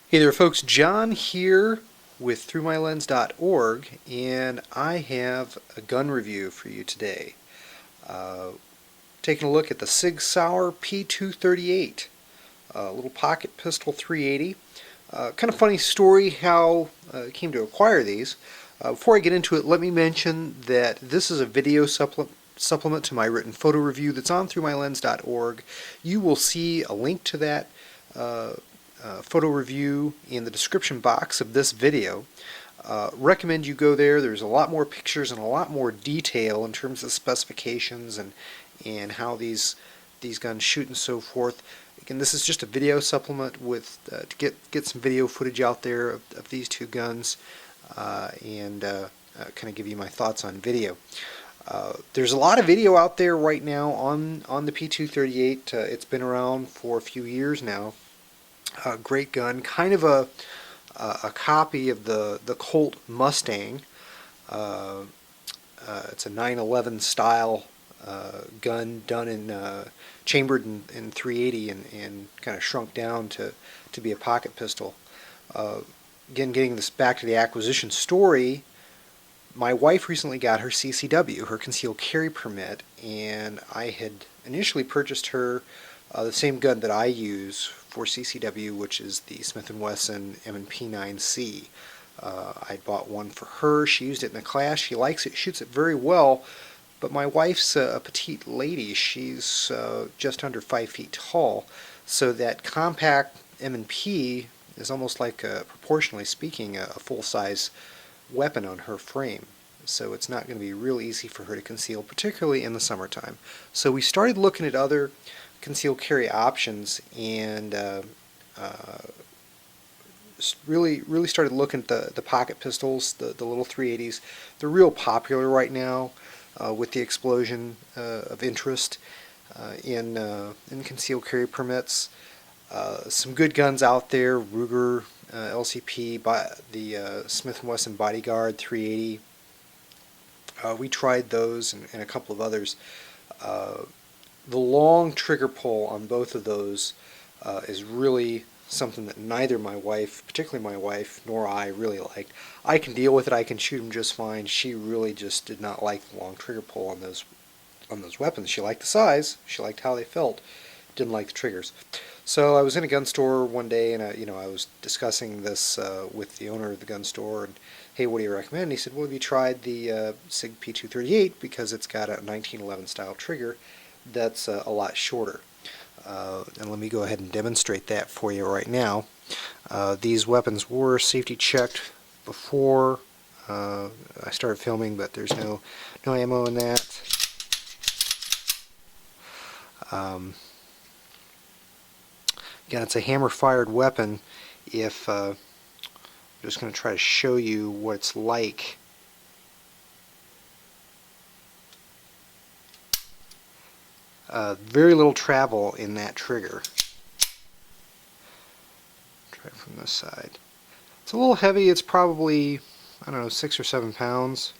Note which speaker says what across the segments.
Speaker 1: Hey there folks, John here with ThroughMyLens.org, and I have a gun review for you today. Taking a look at the Sig Sauer P238, a little pocket pistol 380. Kind of funny story how I came to acquire these. Before I get into it, let me mention that this is a video supplement to my written photo review that's on ThroughMyLens.org. You will see a link to that photo review in the description box of this video. Recommend you go there. There's a lot more pictures and a lot more detail in terms of specifications and how these guns shoot and so forth. Again, this is just a video supplement with to get some video footage out there of these two guns and kind of give you my thoughts on video. There's a lot of video out there right now on the P238. It's been around for a few years now. Great gun, kind of a copy of the Colt Mustang. It's a 911 style gun done in chambered in 380 and kind of shrunk down to be a pocket pistol. Again, getting this back to the acquisition story, my wife recently got her CCW, her concealed carry permit, and I had initially purchased her the same gun that I use for CCW, which is the Smith & Wesson M&P 9C. I bought one for her. She used it in the class. She likes it, shoots it very well, but my wife's a petite lady. She's just under 5 feet tall, so that compact M&P is almost like, proportionally speaking, a full-size weapon on her frame. So it's not going to be real easy for her to conceal, particularly in the summertime. So we started looking at other concealed carry options and really started looking at the pocket pistols, the little 380s. They're real popular right now with the explosion of interest in concealed carry permits. Some good guns out there: Ruger LCP, the Smith & Wesson Bodyguard 380. We tried those and a couple of others. The long trigger pull on both of those is really something that neither my wife, particularly my wife, nor I really liked. I can deal with it. I can shoot them just fine. She really just did not like the long trigger pull on those weapons. She liked the size. She liked how they felt. Didn't like the triggers. So I was in a gun store one day, and I was discussing this with the owner of the gun store, and hey, what do you recommend? And he said, well, have you tried the Sig P238, because it's got a 1911 style trigger that's a lot shorter. And let me go ahead and demonstrate that for you right now. These weapons were safety checked before I started filming, but there's no ammo in that. Again, it's a hammer-fired weapon. If I'm just going to try to show you what it's like. Very little travel in that trigger. Try it from this side. It's a little heavy. It's probably, I don't know, 6 or 7 pounds.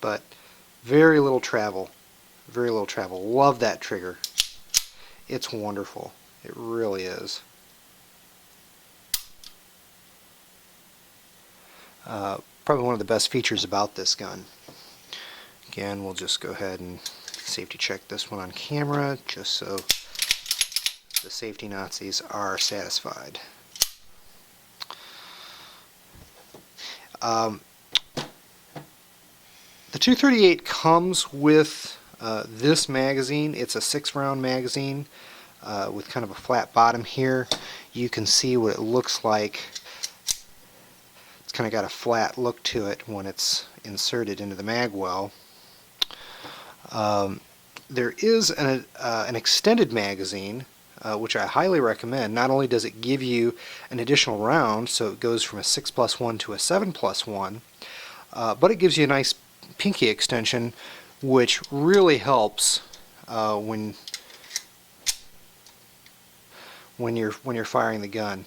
Speaker 1: But very little travel. Very little travel. Love that trigger. It's wonderful. It really is. Probably one of the best features about this gun. Again, we'll just go ahead and safety check this one on camera, just so the safety Nazis are satisfied. The 238 comes with this magazine. It's a 6-round magazine with kind of a flat bottom here. You can see what it looks like. It's kind of got a flat look to it when it's inserted into the mag well. There is an extended magazine, which I highly recommend. Not only does it give you an additional round, so it goes from a 6+1 to a 7+1, but it gives you a nice pinky extension, which really helps when you're firing the gun,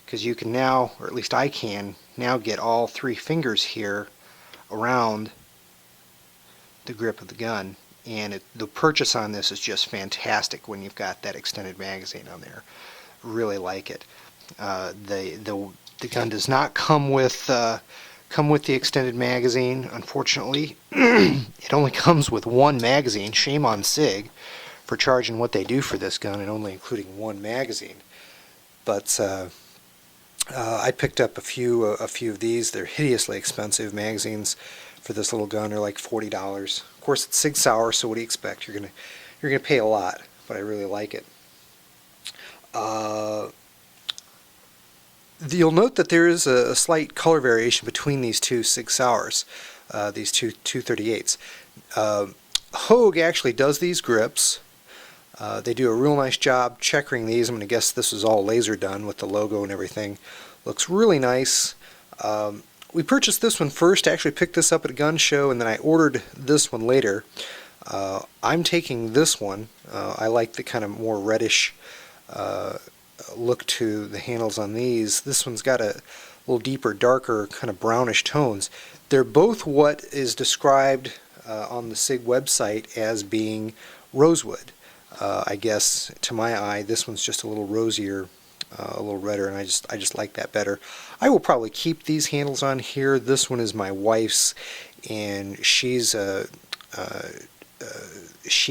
Speaker 1: because you can now, or at least I can now, get all 3 fingers here around the grip of the gun, and the purchase on this is just fantastic when you've got that extended magazine on there. really like it. The gun does not come with the extended magazine, unfortunately. It only comes with one magazine. Shame on Sig for charging what they do for this gun and only including one magazine. But I picked up a few of these. They're hideously expensive magazines for this little gun. They're like $40. Of course, it's Sig Sauer, so what do you expect? You're gonna pay a lot, but I really like it. You'll note that there is a slight color variation between these two Sig Sauers, these two 238s. Hogue actually does these grips. They do a real nice job checkering these. I'm going to guess this was all laser done with the logo and everything. Looks really nice. We purchased this one first. I actually picked this up at a gun show, and then I ordered this one later. I'm taking this one. I like the kind of more reddish look to the handles on these. This one's got a little deeper, darker, kind of brownish tones. They're both what is described on the SIG website as being rosewood. I guess to my eye, this one's just a little rosier, a little redder, and I just like that better. I will probably keep these handles on here. This one is my wife's, and she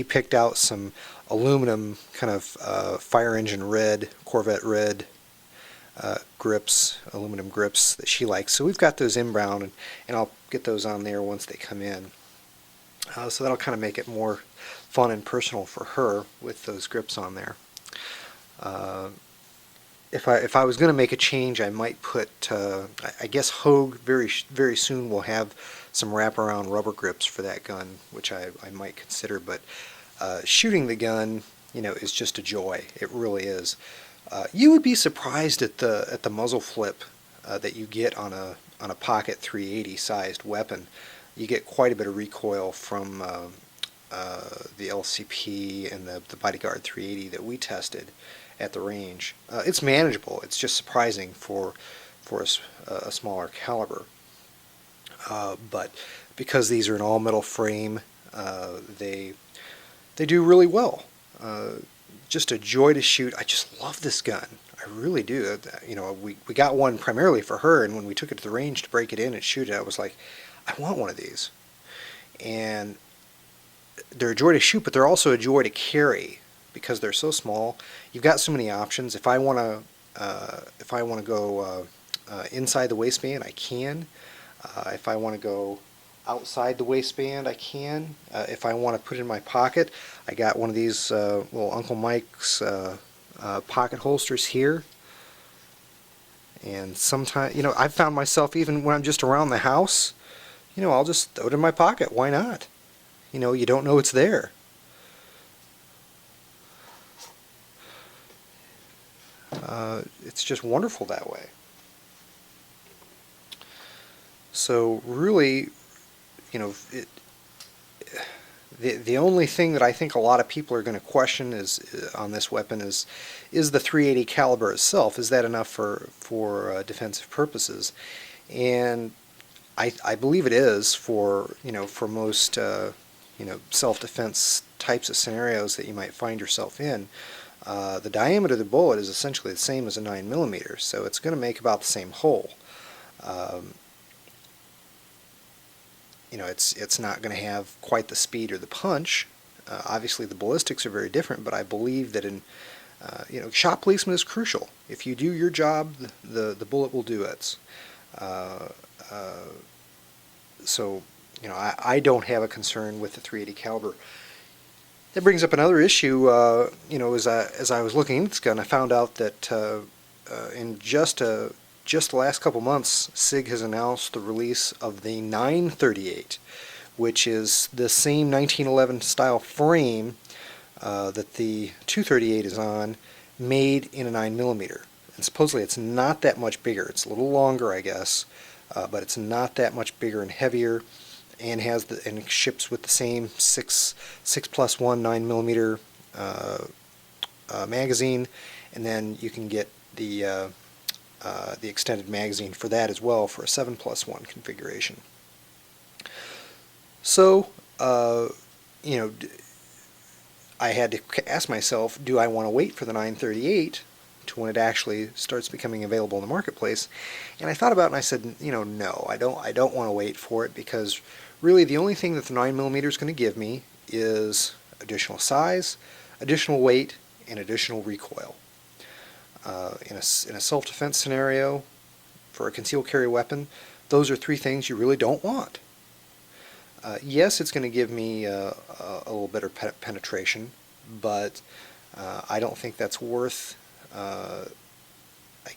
Speaker 1: picked out some aluminum kind of fire engine red, Corvette red grips, aluminum grips that she likes. So we've got those inbound, and I'll get those on there once they come in. So that'll kind of make it more fun and personal for her with those grips on there. If I was going to make a change, I might put, I guess Hogue very soon will have some wraparound rubber grips for that gun, which I might consider. But shooting the gun, is just a joy. It really is. You would be surprised at the muzzle flip that you get on a pocket 380 sized weapon. You get quite a bit of recoil from the LCP and the Bodyguard 380 that we tested at the range. It's manageable. It's just surprising for a smaller caliber. But because these are an all metal frame, they do really well. Just a joy to shoot. I just love this gun. I really do. We got one primarily for her, and when we took it to the range to break it in and shoot it, I was like, I want one of these. And they're a joy to shoot, but they're also a joy to carry because they're so small. You've got so many options. If I want to go inside the waistband, I can. If I want to go outside the waistband, I can. If I want to put it in my pocket, I got one of these little Uncle Mike's pocket holsters here. And sometimes, I've found myself, even when I'm just around the house, I'll just throw it in my pocket. Why not? You don't know it's there. It's just wonderful that way. So really, the only thing that I think a lot of people are going to question on this weapon is the 380 caliber itself. Is that enough for defensive purposes? And I believe it is for most self-defense types of scenarios that you might find yourself in. The diameter of the bullet is essentially the same as a 9mm, so it's going to make about the same hole. It's not going to have quite the speed or the punch. Obviously, the ballistics are very different, but I believe that shot placement is crucial. If you do your job, the bullet will do its. So I don't have a concern with the 380 caliber. That brings up another issue. As I was looking into this gun, I found out that in just the last couple months, SIG has announced the release of the 938, which is the same 1911 style frame that the 238 is on, made in a 9mm. And supposedly it's not that much bigger. It's a little longer, I guess, but it's not that much bigger and heavier, and and ships with the same 6+1 9mm magazine, and then you can get the extended magazine for that as well for a 7+1 configuration. So, I had to ask myself, do I want to wait for the 938 to when it actually starts becoming available in the marketplace. And I thought about it and I said, no, I don't want to wait for it, because really the only thing that the 9mm is going to give me is additional size, additional weight, and additional recoil. In a self-defense scenario, for a concealed carry weapon, those are three things you really don't want. Yes, it's going to give me a little better penetration, but I don't think that's worth, I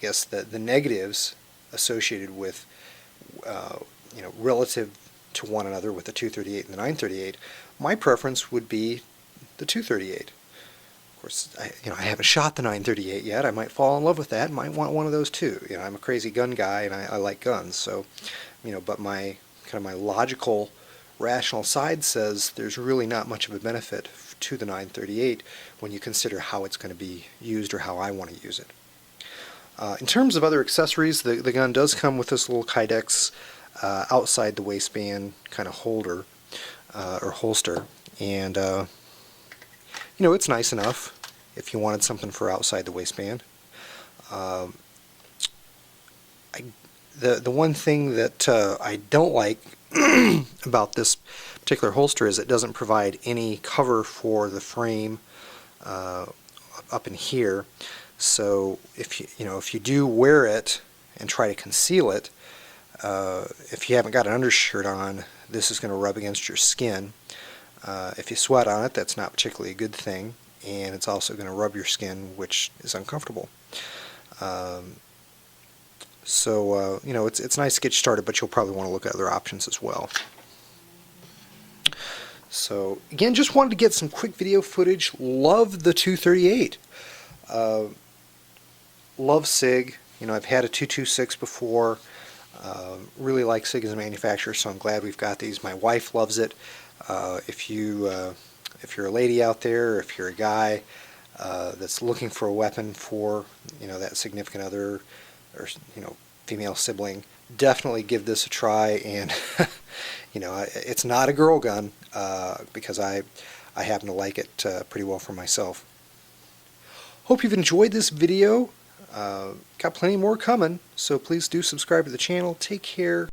Speaker 1: guess, the negatives associated with, relative to one another with the 238 and the 938. My preference would be the 238. Of course, I haven't shot the 938 yet. I might fall in love with that. Might want one of those too. I'm a crazy gun guy and I like guns. So, but my logical, rational side says there's really not much of a benefit to the 938 when you consider how it's going to be used or how I want to use it. In terms of other accessories, the gun does come with this little Kydex outside the waistband kind of holder or holster, and it's nice enough if you wanted something for outside the waistband. The one thing that I don't like about this particular holster is it doesn't provide any cover for the frame up in here. So if you do wear it and try to conceal it, if you haven't got an undershirt on, this is going to rub against your skin. If you sweat on it, that's not particularly a good thing, and it's also going to rub your skin, which is uncomfortable. It's nice to get you started, but you'll probably want to look at other options as well. So again, just wanted to get some quick video footage. Love the 238. Love Sig. I've had a 226 before. Really like Sig as a manufacturer, so I'm glad we've got these. My wife loves it. If you're a lady out there, or if you're a guy that's looking for a weapon for that significant other or female sibling, definitely give this a try. And it's not a girl gun, because I happen to like it pretty well for myself. Hope you've enjoyed this video. Got plenty more coming, so please do subscribe to the channel. Take care.